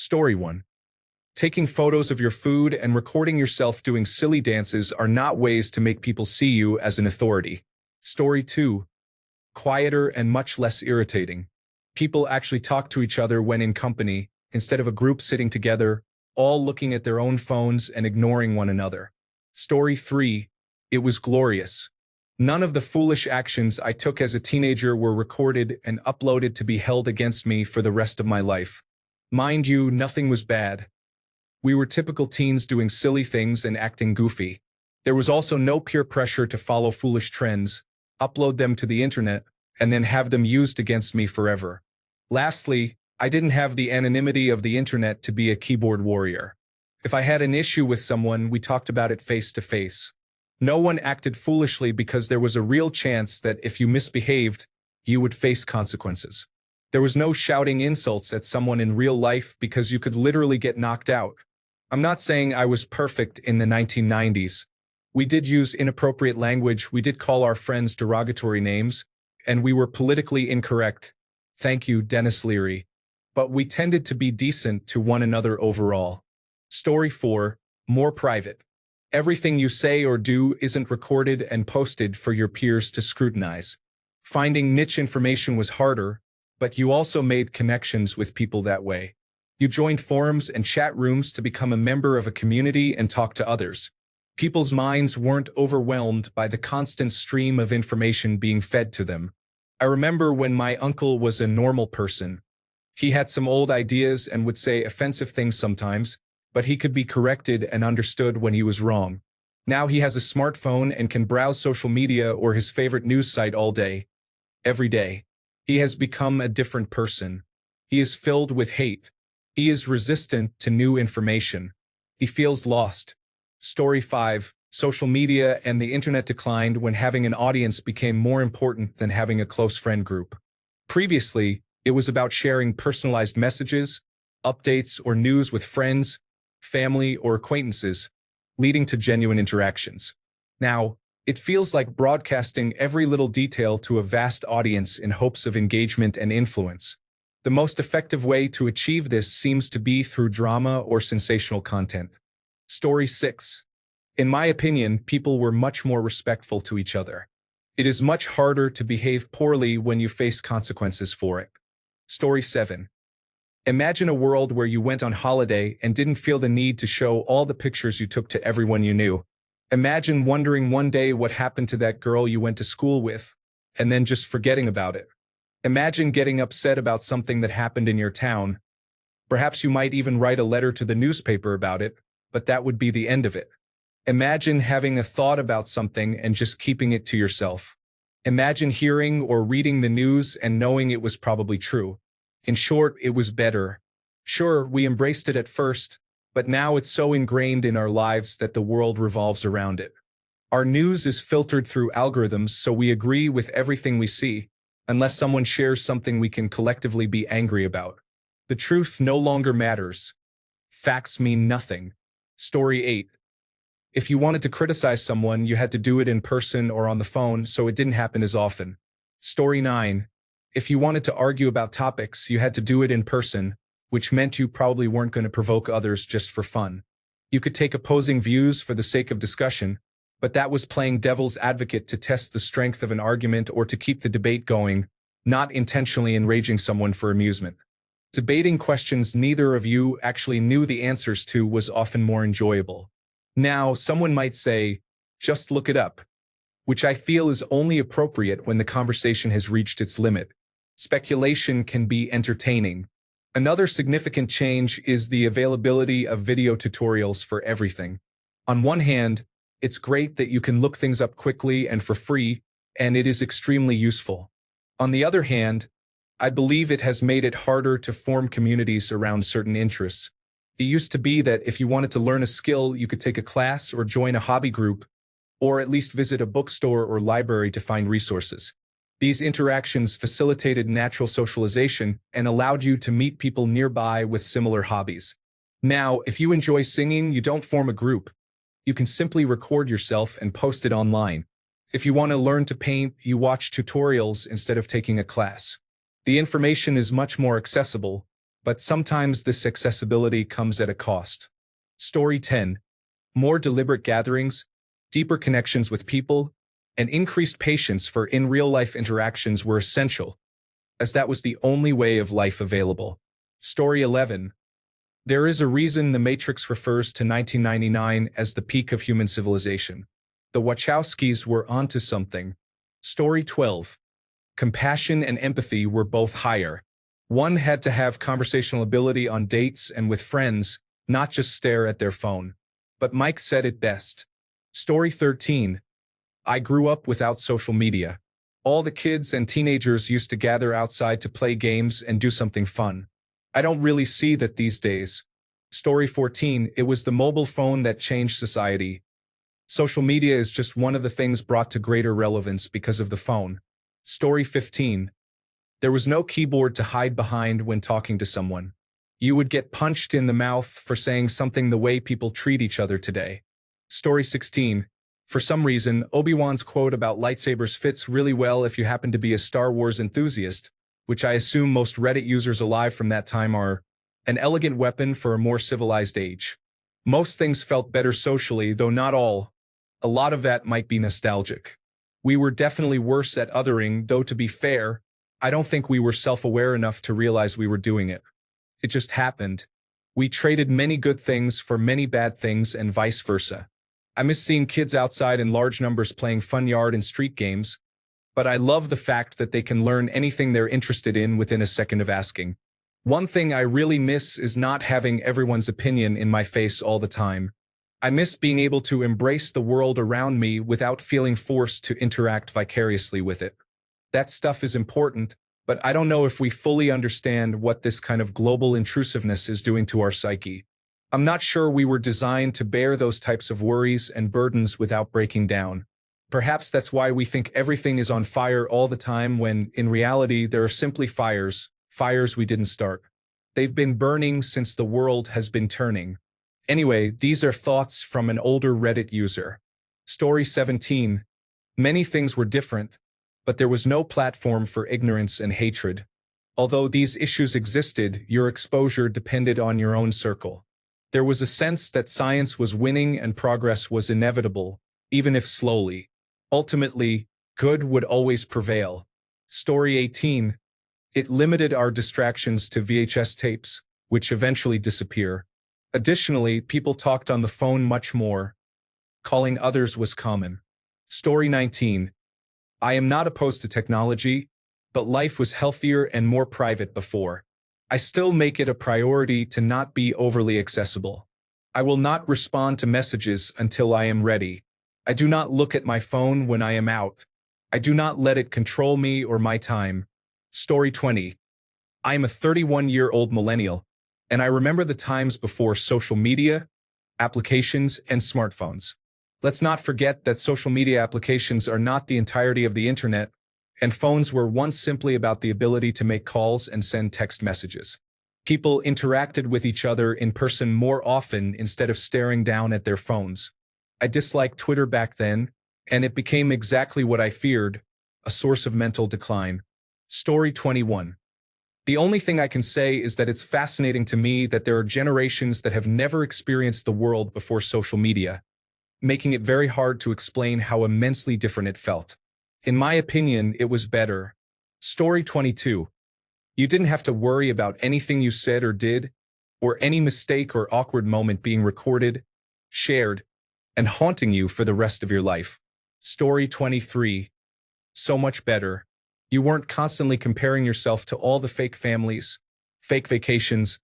Story 1. Taking photos of your food and recording yourself doing silly dances are not ways to make people see you as an authority. Story 2. Quieter and much less irritating. People actually talk to each other when in company, instead of a group sitting together, all looking at their own phones and ignoring one another. Story 3. It was glorious. None of the foolish actions I took as a teenager were recorded and uploaded to be held against me for the rest of my life. Mind you, nothing was bad. We were typical teens doing silly things and acting goofy. There was also no peer pressure to follow foolish trends, upload them to the internet, and then have them used against me forever. Lastly, I didn't have the anonymity of the internet to be a keyboard warrior. If I had an issue with someone, we talked about it face to face. No one acted foolishly because there was a real chance that if you misbehaved, you would face consequences. There was no shouting insults at someone in real life because you could literally get knocked out. I'm not saying I was perfect in the 1990s. We did use inappropriate language, we did call our friends derogatory names, and we were politically incorrect. Thank you, Dennis Leary. But we tended to be decent to one another overall. Story 4. More private. Everything you say or do isn't recorded and posted for your peers to scrutinize. Finding niche information was harder, but you also made connections with people that way. You joined forums and chat rooms to become a member of a community and talk to others. People's minds weren't overwhelmed by the constant stream of information being fed to them. I remember when my uncle was a normal person. He had some old ideas and would say offensive things sometimes, but he could be corrected and understood when he was wrong. Now he has a smartphone and can browse social media or his favorite news site all day, every day. He has become a different person. He is filled with hate. He is resistant to new information. He feels lost. Story 5. Social media and the internet declined when having an audience became more important than having a close friend group. Previously, it was about sharing personalized messages, updates, or news with friends, family, or acquaintances, leading to genuine interactions. Now, it feels like broadcasting every little detail to a vast audience in hopes of engagement and influence. The most effective way to achieve this seems to be through drama or sensational content. Story 6. In my opinion, people were much more respectful to each other. It is much harder to behave poorly when you face consequences for it. Story 7. Imagine a world where you went on holiday and didn't feel the need to show all the pictures you took to everyone you knew. Imagine wondering one day what happened to that girl you went to school with, and then just forgetting about it. Imagine getting upset about something that happened in your town. Perhaps you might even write a letter to the newspaper about it, but that would be the end of it. Imagine having a thought about something and just keeping it to yourself. Imagine hearing or reading the news and knowing it was probably true. In short, it was better. Sure, we embraced it at first, but now it's so ingrained in our lives that the world revolves around it. Our news is filtered through algorithms, so we agree with everything we see, unless someone shares something we can collectively be angry about. The truth no longer matters. Facts mean nothing. Story 8. If you wanted to criticize someone, you had to do it in person or on the phone, so it didn't happen as often. Story 9. If you wanted to argue about topics, you had to do it in person, which meant you probably weren't going to provoke others just for fun. You could take opposing views for the sake of discussion, but that was playing devil's advocate to test the strength of an argument or to keep the debate going, not intentionally enraging someone for amusement. Debating questions neither of you actually knew the answers to was often more enjoyable. Now, someone might say, just look it up, which I feel is only appropriate when the conversation has reached its limit. Speculation can be entertaining. Another significant change is the availability of video tutorials for everything. On one hand, it's great that you can look things up quickly and for free, and it is extremely useful. On the other hand, I believe it has made it harder to form communities around certain interests. It used to be that if you wanted to learn a skill, you could take a class or join a hobby group, or at least visit a bookstore or library to find resources. These interactions facilitated natural socialization and allowed you to meet people nearby with similar hobbies. Now, if you enjoy singing, you don't form a group. You can simply record yourself and post it online. If you want to learn to paint, you watch tutorials instead of taking a class. The information is much more accessible, But sometimes this accessibility comes at a cost. Story 10. More deliberate gatherings, deeper connections with people, and increased patience for in-real-life interactions were essential, as that was the only way of life available. Story 11. There is a reason The Matrix refers to 1999 as the peak of human civilization. The Wachowskis were onto something. Story 12. Compassion and empathy were both higher. One had to have conversational ability on dates and with friends, not just stare at their phone. But Mike said it best. Story 13. I grew up without social media. All the kids and teenagers used to gather outside to play games and do something fun. I don't really see that these days. Story 14. It was the mobile phone that changed society. Social media is just one of the things brought to greater relevance because of the phone. Story 15. There was no keyboard to hide behind when talking to someone. You would get punched in the mouth for saying something the way people treat each other today. Story 16. For some reason, Obi-Wan's quote about lightsabers fits really well if you happen to be a Star Wars enthusiast, which I assume most Reddit users alive from that time are, an elegant weapon for a more civilized age. Most things felt better socially, though not all. A lot of that might be nostalgic. We were definitely worse at othering, though to be fair, I don't think we were self-aware enough to realize we were doing it. It just happened. We traded many good things for many bad things and vice versa. I miss seeing kids outside in large numbers playing fun yard and street games, but I love the fact that they can learn anything they're interested in within a second of asking. One thing I really miss is not having everyone's opinion in my face all the time. I miss being able to embrace the world around me without feeling forced to interact vicariously with it. That stuff is important, but I don't know if we fully understand what this kind of global intrusiveness is doing to our psyche. I'm not sure we were designed to bear those types of worries and burdens without breaking down. Perhaps that's why we think everything is on fire all the time when, in reality, there are simply fires we didn't start. They've been burning since the world has been turning. Anyway, these are thoughts from an older Reddit user. Story 17. Many things were different, but there was no platform for ignorance and hatred. Although these issues existed, your exposure depended on your own circle. There was a sense that science was winning and progress was inevitable, even if slowly. Ultimately, good would always prevail. Story 18. It limited our distractions to VHS tapes, which eventually disappear. Additionally, people talked on the phone much more. Calling others was common. Story 19. I am not opposed to technology, but life was healthier and more private before. I still make it a priority to not be overly accessible. I will not respond to messages until I am ready. I do not look at my phone when I am out. I do not let it control me or my time. Story 20. I am a 31-year-old millennial, and I remember the times before social media, applications, and smartphones. Let's not forget that social media applications are not the entirety of the internet, and phones were once simply about the ability to make calls and send text messages. People interacted with each other in person more often instead of staring down at their phones. I disliked Twitter back then, and it became exactly what I feared, a source of mental decline. Story 21. The only thing I can say is that it's fascinating to me that there are generations that have never experienced the world before social media, making it very hard to explain how immensely different it felt. In my opinion, it was better. Story 22. You didn't have to worry about anything you said or did, or any mistake or awkward moment being recorded, shared, and haunting you for the rest of your life. Story 23. So much better. You weren't constantly comparing yourself to all the fake families, fake vacations,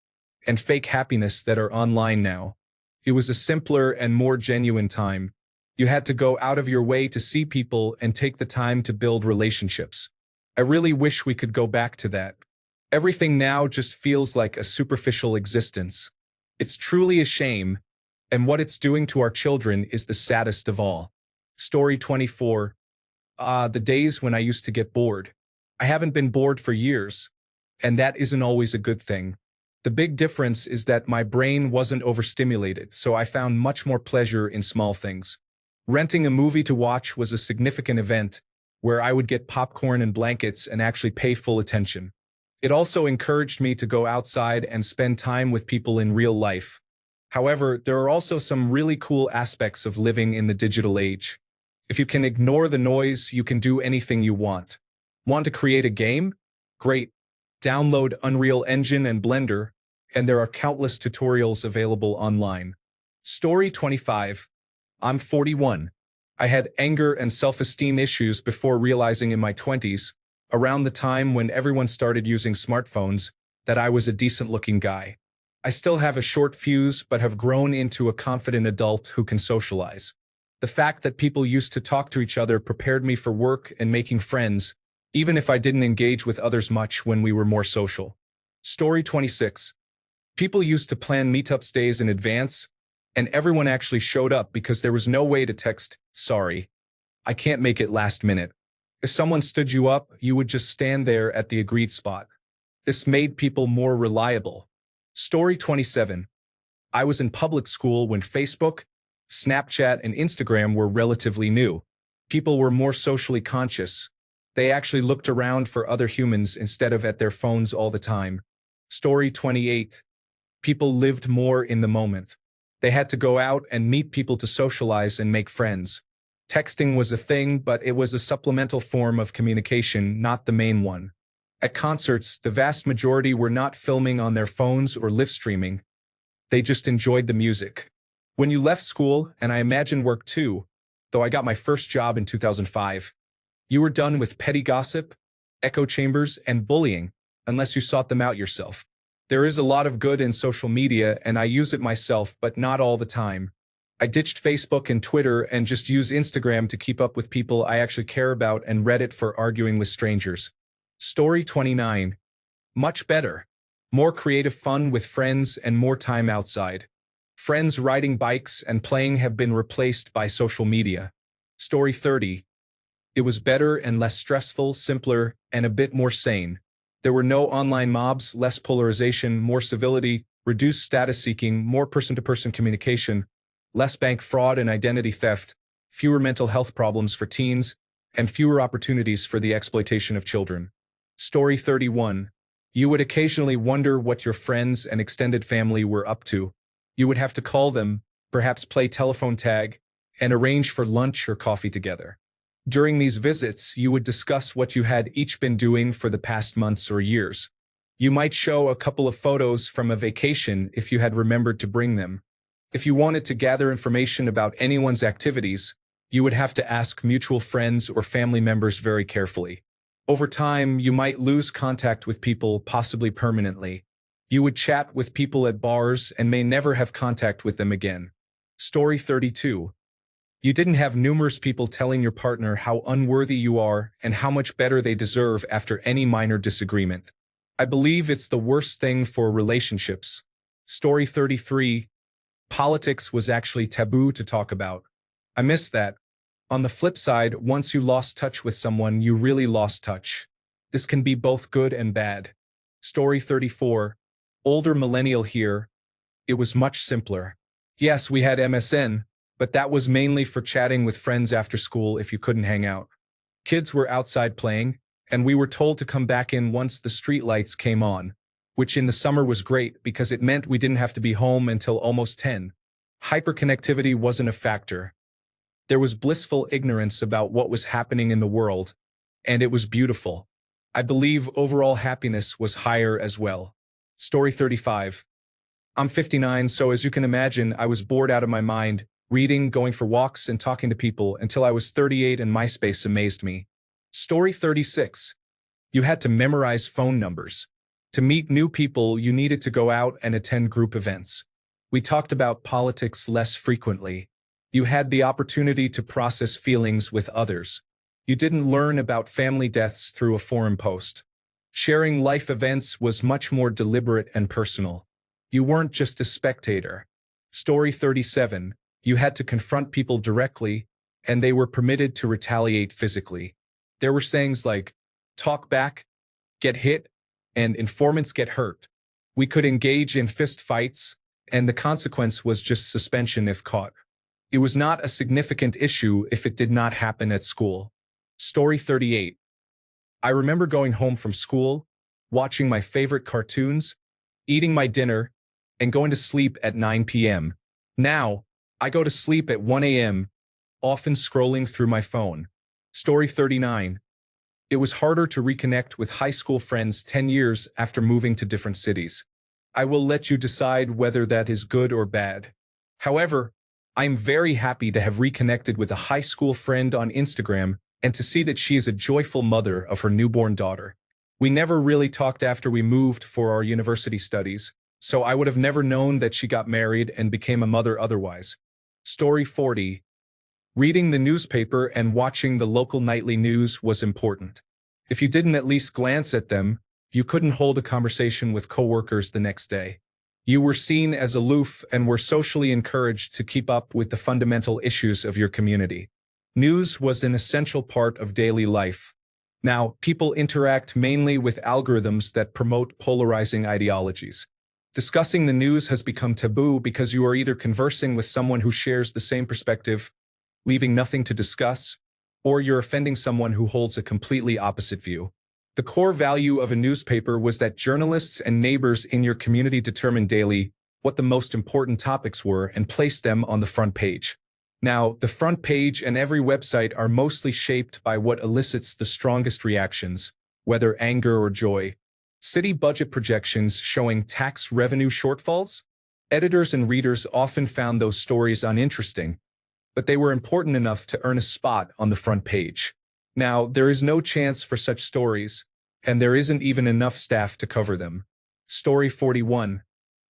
and fake happiness that are online now. It was a simpler and more genuine time. You had to go out of your way to see people and take the time to build relationships. I really wish we could go back to that. Everything now just feels like a superficial existence. It's truly a shame, and what it's doing to our children is the saddest of all. Story 24. The days when I used to get bored. I haven't been bored for years, and that isn't always a good thing. The big difference is that my brain wasn't overstimulated, so I found much more pleasure in small things. Renting a movie to watch was a significant event, where I would get popcorn and blankets and actually pay full attention. It also encouraged me to go outside and spend time with people in real life. However, there are also some really cool aspects of living in the digital age. If you can ignore the noise, you can do anything you want. Want to create a game? Great. Download Unreal Engine and Blender, and there are countless tutorials available online. Story 25. I'm 41. I had anger and self-esteem issues before realizing in my 20s, around the time when everyone started using smartphones, that I was a decent-looking guy. I still have a short fuse but have grown into a confident adult who can socialize. The fact that people used to talk to each other prepared me for work and making friends, even if I didn't engage with others much when we were more social. Story 26. People used to plan meetups days in advance, and everyone actually showed up because there was no way to text, "Sorry, I can't make it last minute." If someone stood you up, you would just stand there at the agreed spot. This made people more reliable. Story 27. I was in public school when Facebook, Snapchat, and Instagram were relatively new. People were more socially conscious. They actually looked around for other humans instead of at their phones all the time. Story 28. People lived more in the moment. They had to go out and meet people to socialize and make friends. Texting was a thing, but it was a supplemental form of communication, not the main one. At concerts, the vast majority were not filming on their phones or live streaming. They just enjoyed the music. When you left school, and I imagine work too, though I got my first job in 2005, you were done with petty gossip, echo chambers, and bullying, unless you sought them out yourself. There is a lot of good in social media, and I use it myself, but not all the time. I ditched Facebook and Twitter and just use Instagram to keep up with people I actually care about, and Reddit for arguing with strangers. Story 29. Much better. More creative fun with friends and more time outside. Friends riding bikes and playing have been replaced by social media. Story 30. It was better and less stressful, simpler, and a bit more sane. There were no online mobs, less polarization, more civility, reduced status seeking, more person-to-person communication, less bank fraud and identity theft, fewer mental health problems for teens, and fewer opportunities for the exploitation of children. Story 31. You would occasionally wonder what your friends and extended family were up to. You would have to call them, perhaps play telephone tag, and arrange for lunch or coffee together. During these visits, you would discuss what you had each been doing for the past months or years. You might show a couple of photos from a vacation if you had remembered to bring them. If you wanted to gather information about anyone's activities, you would have to ask mutual friends or family members very carefully. Over time, you might lose contact with people, possibly permanently. You would chat with people at bars and may never have contact with them again. Story 32. You didn't have numerous people telling your partner how unworthy you are and how much better they deserve after any minor disagreement. I believe it's the worst thing for relationships. Story 33. Politics was actually taboo to talk about. I miss that. On the flip side, once you lost touch with someone, you really lost touch. This can be both good and bad. Story 34. Older millennial here. It was much simpler. Yes, we had MSN, but that was mainly for chatting with friends after school if you couldn't hang out. Kids were outside playing, and we were told to come back in once the street lights came on, which in the summer was great because it meant we didn't have to be home until almost 10. Hyperconnectivity wasn't a factor. There was blissful ignorance about what was happening in the world, and it was beautiful. I believe overall happiness was higher as well. Story 35. I'm 59, so as you can imagine, I was bored out of my mind, reading, going for walks, and talking to people until I was 38 and MySpace amazed me. Story 36. You had to memorize phone numbers. To meet new people, you needed to go out and attend group events. We talked about politics less frequently. You had the opportunity to process feelings with others. You didn't learn about family deaths through a forum post. Sharing life events was much more deliberate and personal. You weren't just a spectator. Story 37. You had to confront people directly, and they were permitted to retaliate physically. There were sayings like, talk back, get hit, and informants get hurt. We could engage in fist fights, and the consequence was just suspension if caught. It was not a significant issue if it did not happen at school. Story 38. I remember going home from school, watching my favorite cartoons, eating my dinner, and going to sleep at 9 p.m. Now, I go to sleep at 1 a.m., often scrolling through my phone. Story 39. It was harder to reconnect with high school friends 10 years after moving to different cities. I will let you decide whether that is good or bad. However, I am very happy to have reconnected with a high school friend on Instagram and to see that she is a joyful mother of her newborn daughter. We never really talked after we moved for our university studies, so I would have never known that she got married and became a mother otherwise. Story 40. Reading the newspaper and watching the local nightly news was important. If you didn't at least glance at them, you couldn't hold a conversation with coworkers the next day. You were seen as aloof and were socially encouraged to keep up with the fundamental issues of your community. News was an essential part of daily life. Now, people interact mainly with algorithms that promote polarizing ideologies. Discussing the news has become taboo because you are either conversing with someone who shares the same perspective, leaving nothing to discuss, or you're offending someone who holds a completely opposite view. The core value of a newspaper was that journalists and neighbors in your community determined daily what the most important topics were and placed them on the front page. Now, the front page and every website are mostly shaped by what elicits the strongest reactions, whether anger or joy. City budget projections showing tax revenue shortfalls? Editors and readers often found those stories uninteresting, but they were important enough to earn a spot on the front page. Now, there is no chance for such stories, and there isn't even enough staff to cover them. Story 41.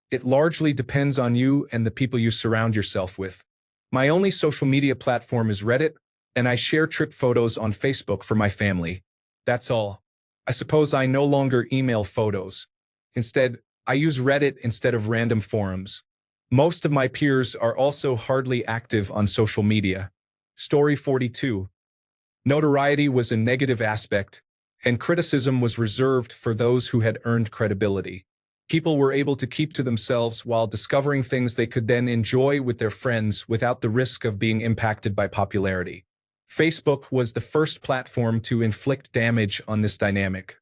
It largely depends on you and the people you surround yourself with. My only social media platform is Reddit, and I share trip photos on Facebook for my family. That's all. I suppose I no longer email photos. Instead, I use Reddit instead of random forums. Most of my peers are also hardly active on social media. Story 42. Notoriety was a negative aspect, and criticism was reserved for those who had earned credibility. People were able to keep to themselves while discovering things they could then enjoy with their friends without the risk of being impacted by popularity. Facebook was the first platform to inflict damage on this dynamic.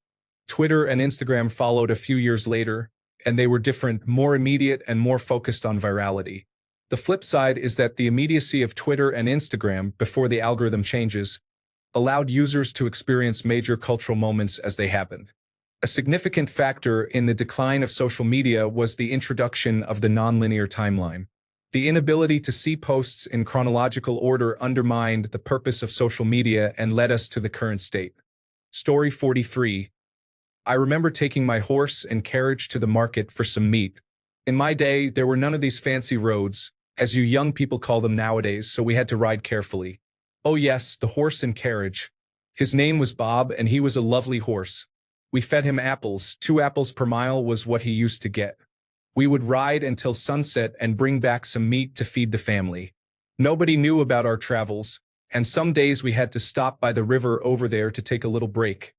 Twitter and Instagram followed a few years later, and they were different, more immediate, and more focused on virality. The flip side is that the immediacy of Twitter and Instagram, before the algorithm changes, allowed users to experience major cultural moments as they happened. A significant factor in the decline of social media was the introduction of the nonlinear timeline. The inability to see posts in chronological order undermined the purpose of social media and led us to the current state. Story 43. I remember taking my horse and carriage to the market for some meat. In my day, there were none of these fancy roads, as you young people call them nowadays, so we had to ride carefully. Oh yes, the horse and carriage. His name was Bob, and he was a lovely horse. We fed him apples. 2 apples per mile was what he used to get. We would ride until sunset and bring back some meat to feed the family. Nobody knew about our travels, and some days we had to stop by the river over there to take a little break,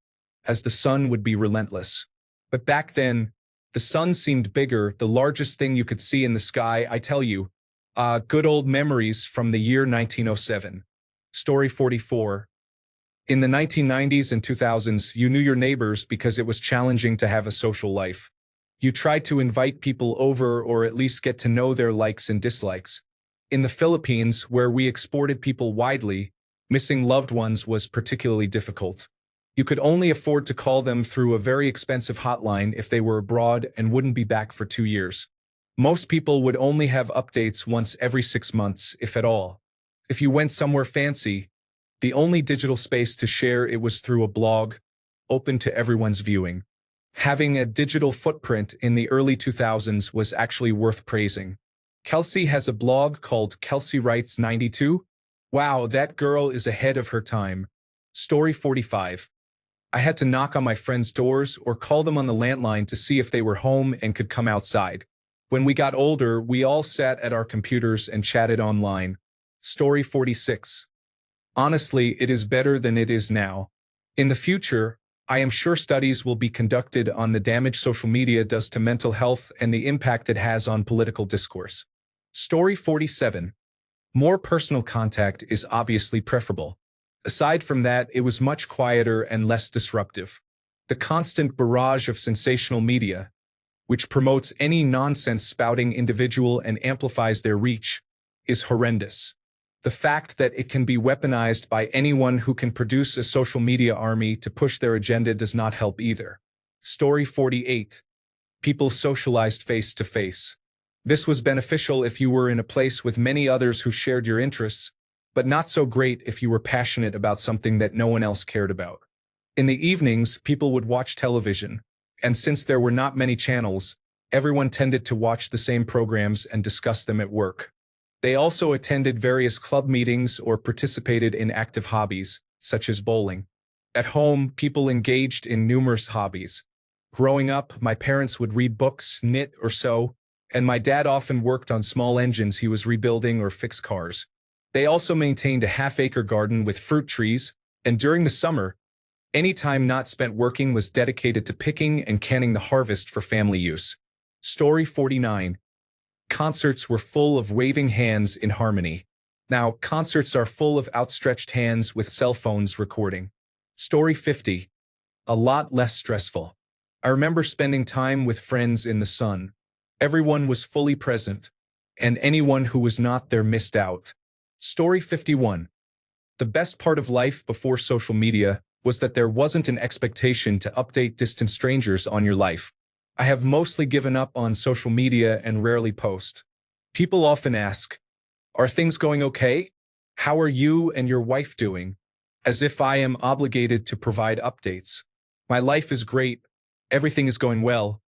as the sun would be relentless. But back then, the sun seemed bigger, the largest thing you could see in the sky, I tell you. Good old memories from the year 1907. Story 44. In the 1990s and 2000s, you knew your neighbors because it was challenging to have a social life. You tried to invite people over or at least get to know their likes and dislikes. In the Philippines, where we exported people widely, missing loved ones was particularly difficult. You could only afford to call them through a very expensive hotline if they were abroad and wouldn't be back for 2 years. Most people would only have updates once every 6 months, if at all. If you went somewhere fancy, the only digital space to share it was through a blog, open to everyone's viewing. Having a digital footprint in the early 2000s was actually worth praising. Kelsey has a blog called Kelsey Writes 92. Wow, that girl is ahead of her time. Story 45. I had to knock on my friends' doors or call them on the landline to see if they were home and could come outside. When we got older, we all sat at our computers and chatted online. Story 46. Honestly, it is better than it is now. In the future, I am sure studies will be conducted on the damage social media does to mental health and the impact it has on political discourse. Story 47. More personal contact is obviously preferable. Aside from that, it was much quieter and less disruptive. The constant barrage of sensational media, which promotes any nonsense-spouting individual and amplifies their reach, is horrendous. The fact that it can be weaponized by anyone who can produce a social media army to push their agenda does not help either. Story 48. People socialized face-to-face. This was beneficial if you were in a place with many others who shared your interests, but not so great if you were passionate about something that no one else cared about. In the evenings, people would watch television, and since there were not many channels, everyone tended to watch the same programs and discuss them at work. They also attended various club meetings or participated in active hobbies, such as bowling. At home, people engaged in numerous hobbies. Growing up, my parents would read books, knit, or sew, and my dad often worked on small engines he was rebuilding or fixed cars. They also maintained a half-acre garden with fruit trees, and during the summer, any time not spent working was dedicated to picking and canning the harvest for family use. Story 49. Concerts were full of waving hands in harmony. Now, concerts are full of outstretched hands with cell phones recording. Story 50. A lot less stressful. I remember spending time with friends in the sun. Everyone was fully present, and anyone who was not there missed out. Story 51. The best part of life before social media was that there wasn't an expectation to update distant strangers on your life. I have mostly given up on social media and rarely post. People often ask, "Are things going okay? How are you and your wife doing?" As if I am obligated to provide updates. My life is great, everything is going well,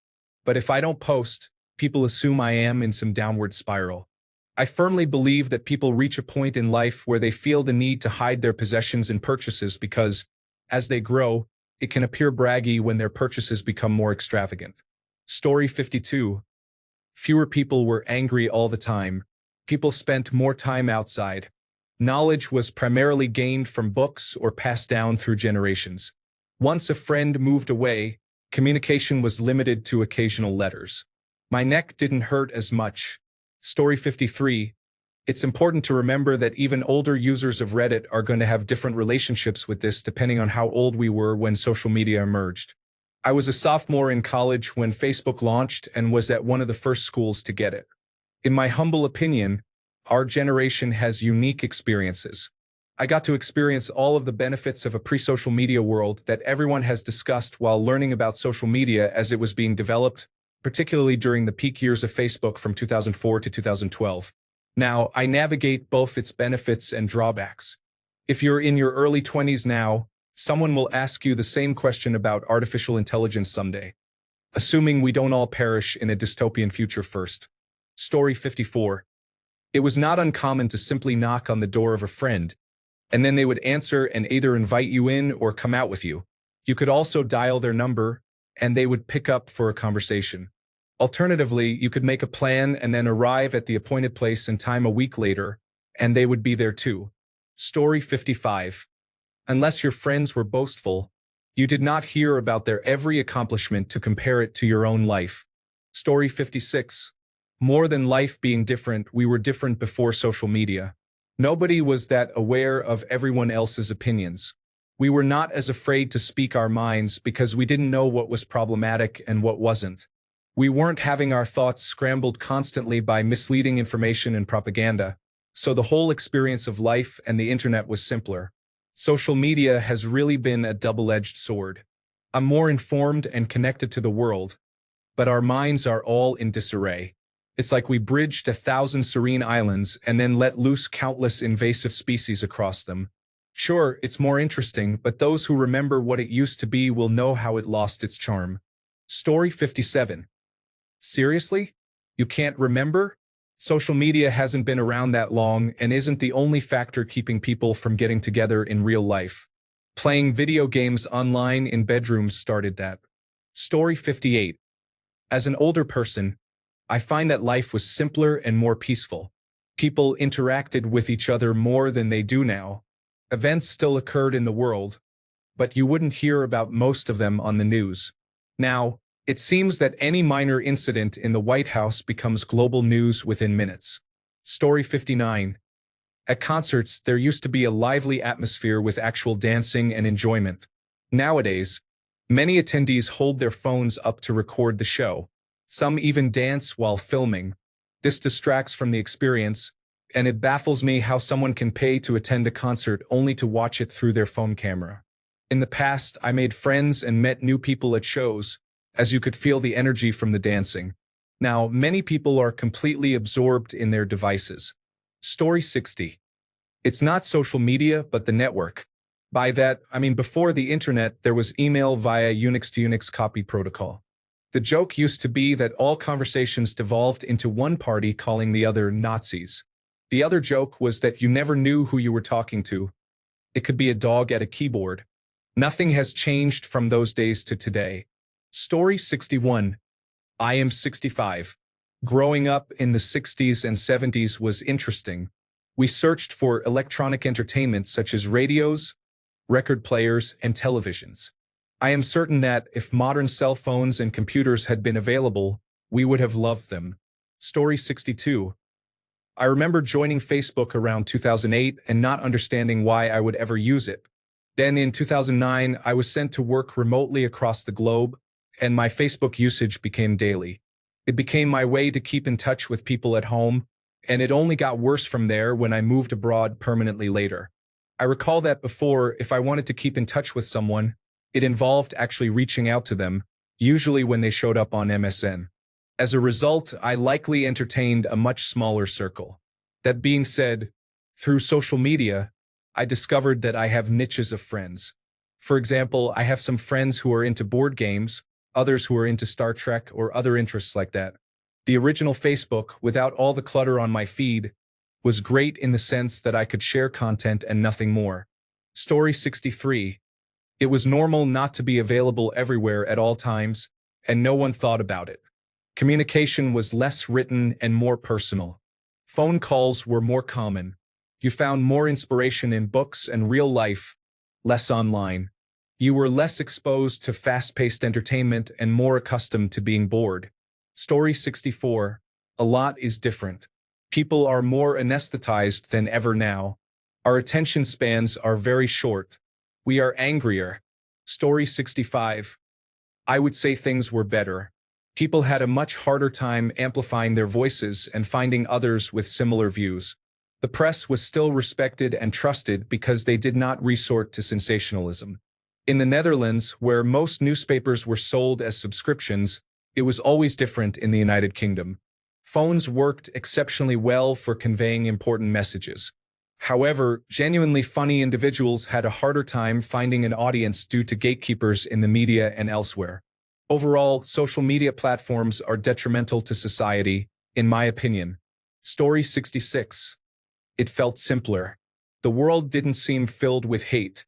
but if I don't post, people assume I am in some downward spiral. I firmly believe that people reach a point in life where they feel the need to hide their possessions and purchases because, as they grow, it can appear braggy when their purchases become more extravagant. Story 52. Fewer people were angry all the time. People spent more time outside. Knowledge was primarily gained from books or passed down through generations. Once a friend moved away, communication was limited to occasional letters. My neck didn't hurt as much. Story 53. It's important to remember that even older users of Reddit are going to have different relationships with this depending on how old we were when social media emerged. I was a sophomore in college when Facebook launched and was at one of the first schools to get it. In my humble opinion, our generation has unique experiences. I got to experience all of the benefits of a pre-social media world that everyone has discussed while learning about social media as it was being developed, particularly during the peak years of Facebook from 2004 to 2012. Now, I navigate both its benefits and drawbacks. If you're in your early 20s now, someone will ask you the same question about artificial intelligence someday, assuming we don't all perish in a dystopian future first. Story 54. It was not uncommon to simply knock on the door of a friend, and then they would answer and either invite you in or come out with you. You could also dial their number, and they would pick up for a conversation. Alternatively, you could make a plan and then arrive at the appointed place and time a week later, and they would be there too. Story 55. Unless your friends were boastful, you did not hear about their every accomplishment to compare it to your own life. Story 56. More than life being different, we were different before social media. Nobody was that aware of everyone else's opinions. We were not as afraid to speak our minds because we didn't know what was problematic and what wasn't. We weren't having our thoughts scrambled constantly by misleading information and propaganda, so the whole experience of life and the internet was simpler. Social media has really been a double-edged sword. I'm more informed and connected to the world, but our minds are all in disarray. It's like we bridged 1,000 serene islands and then let loose countless invasive species across them. Sure, it's more interesting, but those who remember what it used to be will know how it lost its charm. Story 57. Seriously? You can't remember? Social media hasn't been around that long and isn't the only factor keeping people from getting together in real life. Playing video games online in bedrooms started that. Story 58. As an older person, I find that life was simpler and more peaceful. People interacted with each other more than they do now. Events still occurred in the world, but you wouldn't hear about most of them on the news. Now, it seems that any minor incident in the White House becomes global news within minutes. Story 59. At concerts, there used to be a lively atmosphere with actual dancing and enjoyment. Nowadays, Many attendees hold their phones up to record the show. Some even dance while filming. This distracts from the experience, and it baffles me how someone can pay to attend a concert only to watch it through their phone camera. In the past, I made friends and met new people at shows, as you could feel the energy from the dancing. Now, many people are completely absorbed in their devices. Story 60. It's not social media, but the network. By that, I mean before the internet, there was email via Unix to Unix copy protocol. The joke used to be that all conversations devolved into one party calling the other Nazis. The other joke was that you never knew who you were talking to. It could be a dog at a keyboard. Nothing has changed from those days to today. Story 61. I am 65. Growing up in the 60s and 70s was interesting. We searched for electronic entertainment such as radios, record players, and televisions. I am certain that if modern cell phones and computers had been available, we would have loved them. Story 62. I remember joining Facebook around 2008 and not understanding why I would ever use it. Then in 2009, I was sent to work remotely across the globe, and my Facebook usage became daily. It became my way to keep in touch with people at home, and it only got worse from there when I moved abroad permanently later. I recall that before, if I wanted to keep in touch with someone, it involved actually reaching out to them, usually when they showed up on MSN. As a result, I likely entertained a much smaller circle. That being said, through social media, I discovered that I have niches of friends. For example, I have some friends who are into board games, others who are into Star Trek or other interests like that. The original Facebook, without all the clutter on my feed, was great in the sense that I could share content and nothing more. Story 63. It was normal not to be available everywhere at all times, and no one thought about it. Communication was less written and more personal. Phone calls were more common. You found more inspiration in books and real life, less online. You were less exposed to fast-paced entertainment and more accustomed to being bored. Story 64. A lot is different. People are more anesthetized than ever now. Our attention spans are very short. We are angrier. Story 65. I would say things were better. People had a much harder time amplifying their voices and finding others with similar views. The press was still respected and trusted because they did not resort to sensationalism. In the Netherlands, where most newspapers were sold as subscriptions, it was always different in the United Kingdom. Phones worked exceptionally well for conveying important messages. However, genuinely funny individuals had a harder time finding an audience due to gatekeepers in the media and elsewhere. Overall, social media platforms are detrimental to society, in my opinion. Story 66. It felt simpler. The world didn't seem filled with hate.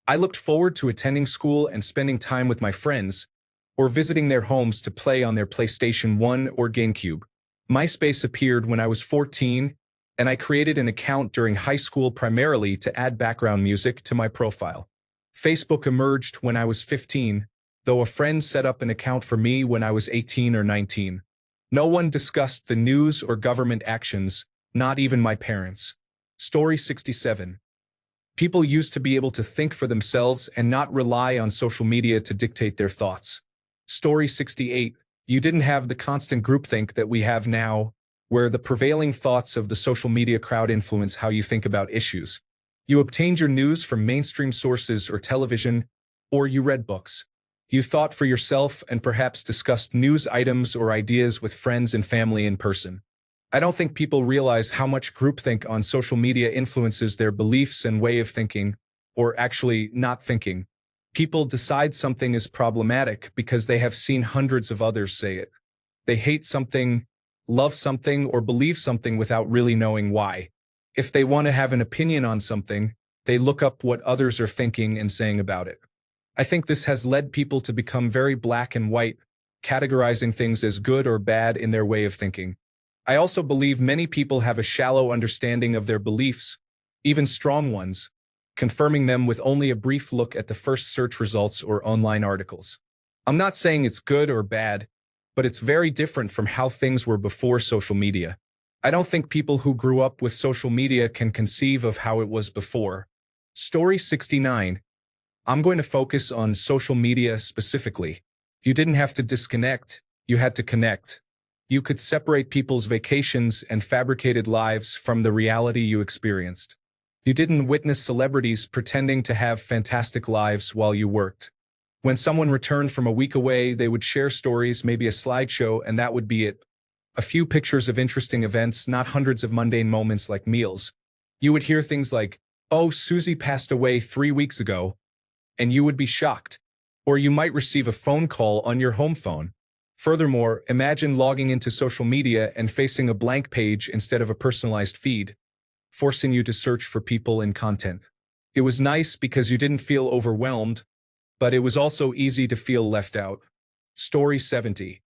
I looked forward to attending school and spending time with my friends, or visiting their homes to play on their PlayStation 1 or GameCube. MySpace appeared when I was 14, and I created an account during high school primarily to add background music to my profile. Facebook emerged when I was 15, though a friend set up an account for me when I was 18 or 19. No one discussed the news or government actions, not even my parents. Story 67. People used to be able to think for themselves and not rely on social media to dictate their thoughts. Story 68. You didn't have the constant groupthink that we have now, where the prevailing thoughts of the social media crowd influence how you think about issues. You obtained your news from mainstream sources or television, or you read books. You thought for yourself and perhaps discussed news items or ideas with friends and family in person. I don't think people realize how much groupthink on social media influences their beliefs and way of thinking, or actually not thinking. People decide something is problematic because they have seen hundreds of others say it. They hate something, love something, or believe something without really knowing why. If they want to have an opinion on something, they look up what others are thinking and saying about it. I think this has led people to become very black and white, categorizing things as good or bad in their way of thinking. I also believe many people have a shallow understanding of their beliefs, even strong ones, confirming them with only a brief look at the first search results or online articles. I'm not saying it's good or bad, but it's very different from how things were before social media. I don't think people who grew up with social media can conceive of how it was before. Story 69. I'm going to focus on social media specifically. You didn't have to disconnect, you had to connect. You could separate people's vacations and fabricated lives from the reality you experienced. You didn't witness celebrities pretending to have fantastic lives while you worked. When someone returned from a week away, they would share stories, maybe a slideshow, and that would be it. A few pictures of interesting events, not hundreds of mundane moments like meals. You would hear things like, "Oh, Susie passed away 3 weeks ago," and you would be shocked. Or you might receive a phone call on your home phone. Furthermore, imagine logging into social media and facing a blank page instead of a personalized feed, forcing you to search for people and content. It was nice because you didn't feel overwhelmed, but it was also easy to feel left out. Story 70.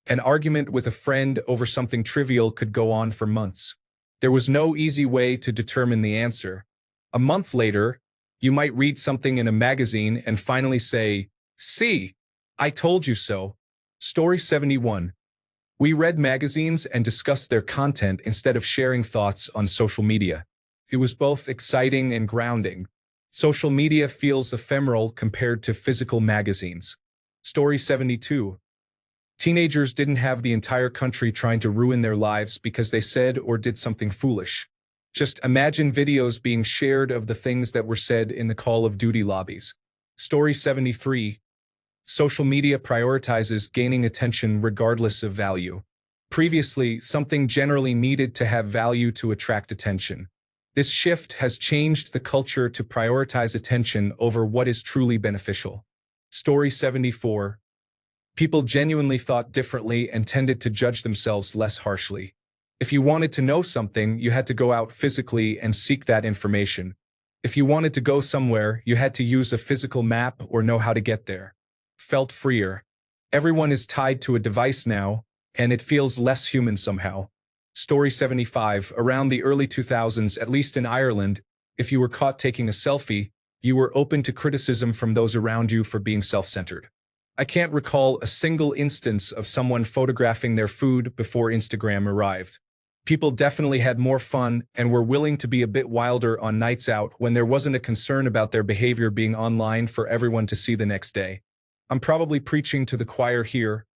An argument with a friend over something trivial could go on for months. There was no easy way to determine the answer. A month later, you might read something in a magazine and finally say, "See, I told you so." Story 71. We read magazines and discussed their content instead of sharing thoughts on social media. It was both exciting and grounding. Social media feels ephemeral compared to physical magazines. Story 72. Teenagers didn't have the entire country trying to ruin their lives because they said or did something foolish. Just imagine videos being shared of the things that were said in the Call of Duty lobbies. Story 73. Social media prioritizes gaining attention regardless of value. Previously, something generally needed to have value to attract attention. This shift has changed the culture to prioritize attention over what is truly beneficial. Story 74. People genuinely thought differently and tended to judge themselves less harshly. If you wanted to know something, you had to go out physically and seek that information. If you wanted to go somewhere, you had to use a physical map or know how to get there. Felt freer. Everyone is tied to a device now, and it feels less human somehow. Story 75. Around the early 2000s, at least in Ireland, if you were caught taking a selfie, you were open to criticism from those around you for being self-centered. I can't recall a single instance of someone photographing their food before Instagram arrived. People definitely had more fun and were willing to be a bit wilder on nights out when there wasn't a concern about their behavior being online for everyone to see the next day. I'm probably preaching to the choir here,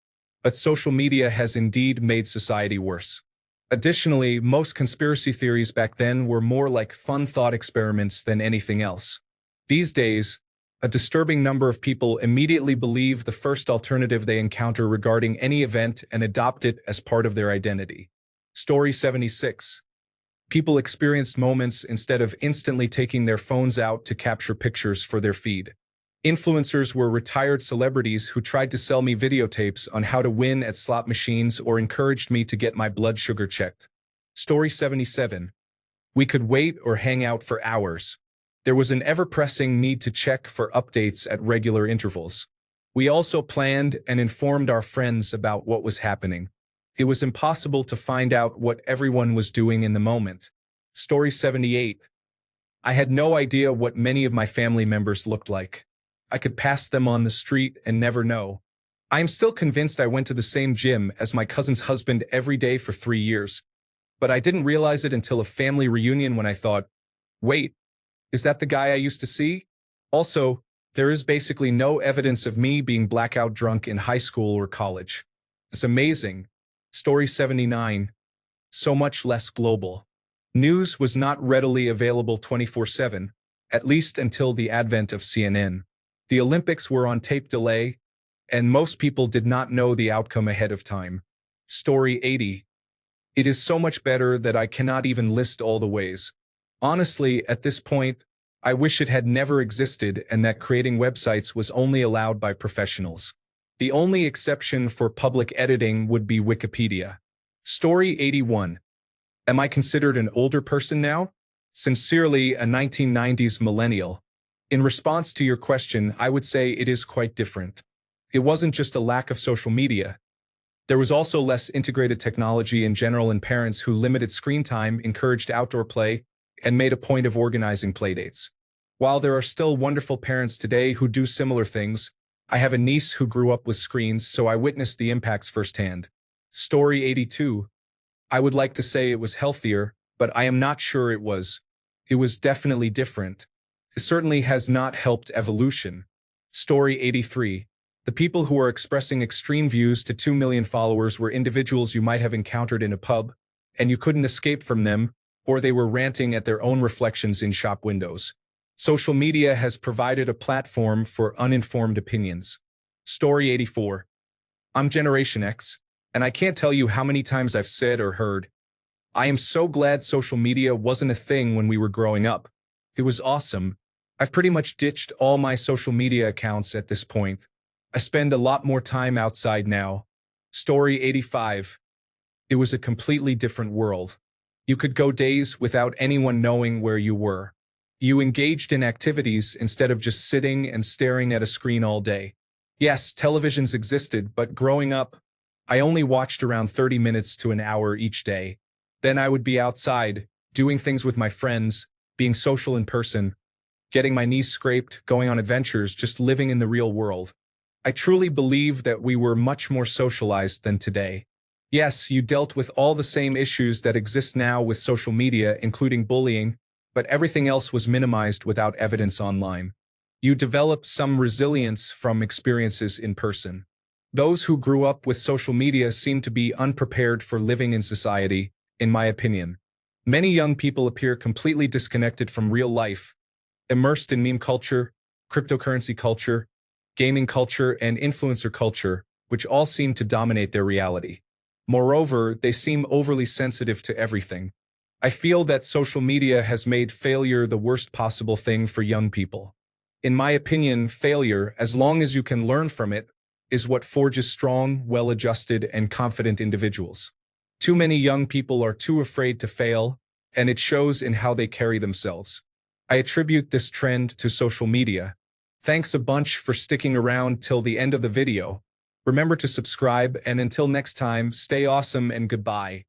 but social media has indeed made society worse. Additionally, most conspiracy theories back then were more like fun thought experiments than anything else. These days, a disturbing number of people immediately believe the first alternative they encounter regarding any event and adopt it as part of their identity. Story 76. People experienced moments instead of instantly taking their phones out to capture pictures for their feed. Influencers were retired celebrities who tried to sell me videotapes on how to win at slot machines or encouraged me to get my blood sugar checked. Story 77. We could wait or hang out for hours. There was an ever-pressing need to check for updates at regular intervals. We also planned and informed our friends about what was happening. It was impossible to find out what everyone was doing in the moment. Story 78. I had no idea what many of my family members looked like. I could pass them on the street and never know. I am still convinced I went to the same gym as my cousin's husband every day for 3 years. But I didn't realize it until a family reunion when I thought, wait, is that the guy I used to see? Also, there is basically no evidence of me being blackout drunk in high school or college. It's amazing. Story 79. So much less global. News was not readily available 24/7, at least until the advent of CNN. The Olympics were on tape delay, and most people did not know the outcome ahead of time. Story 80. It is so much better that I cannot even list all the ways. Honestly, at this point, I wish it had never existed and that creating websites was only allowed by professionals. The only exception for public editing would be Wikipedia. Story 81. Am I considered an older person now? Sincerely, a 1990s millennial. In response to your question, I would say it is quite different. It wasn't just a lack of social media. There was also less integrated technology in general, and parents who limited screen time, encouraged outdoor play, and made a point of organizing playdates. While there are still wonderful parents today who do similar things, I have a niece who grew up with screens, so I witnessed the impacts firsthand. Story 82. I would like to say it was healthier, but I am not sure it was. It was definitely different. It certainly has not helped evolution. Story 83. The people who are expressing extreme views to 2 million followers were individuals you might have encountered in a pub, and you couldn't escape from them, or they were ranting at their own reflections in shop windows. Social media has provided a platform for uninformed opinions. Story 84. I'm Generation X, and I can't tell you how many times I've said or heard, I am so glad social media wasn't a thing when we were growing up. It was awesome. I've pretty much ditched all my social media accounts at this point. I spend a lot more time outside now. Story 85. It was a completely different world. You could go days without anyone knowing where you were. You engaged in activities instead of just sitting and staring at a screen all day. Yes, televisions existed, but growing up, I only watched around 30 minutes to an hour each day. Then I would be outside, doing things with my friends, being social in person, getting my knees scraped, going on adventures, just living in the real world. I truly believe that we were much more socialized than today. Yes, you dealt with all the same issues that exist now with social media, including bullying, but everything else was minimized without evidence online. You developed some resilience from experiences in person. Those who grew up with social media seem to be unprepared for living in society, in my opinion. Many young people appear completely disconnected from real life, immersed in meme culture, cryptocurrency culture, gaming culture, and influencer culture, which all seem to dominate their reality. Moreover, they seem overly sensitive to everything. I feel that social media has made failure the worst possible thing for young people. In my opinion, failure, as long as you can learn from it, is what forges strong, well-adjusted, and confident individuals. Too many young people are too afraid to fail, and it shows in how they carry themselves. I attribute this trend to social media. Thanks a bunch for sticking around till the end of the video. Remember to subscribe, and until next time, stay awesome and goodbye.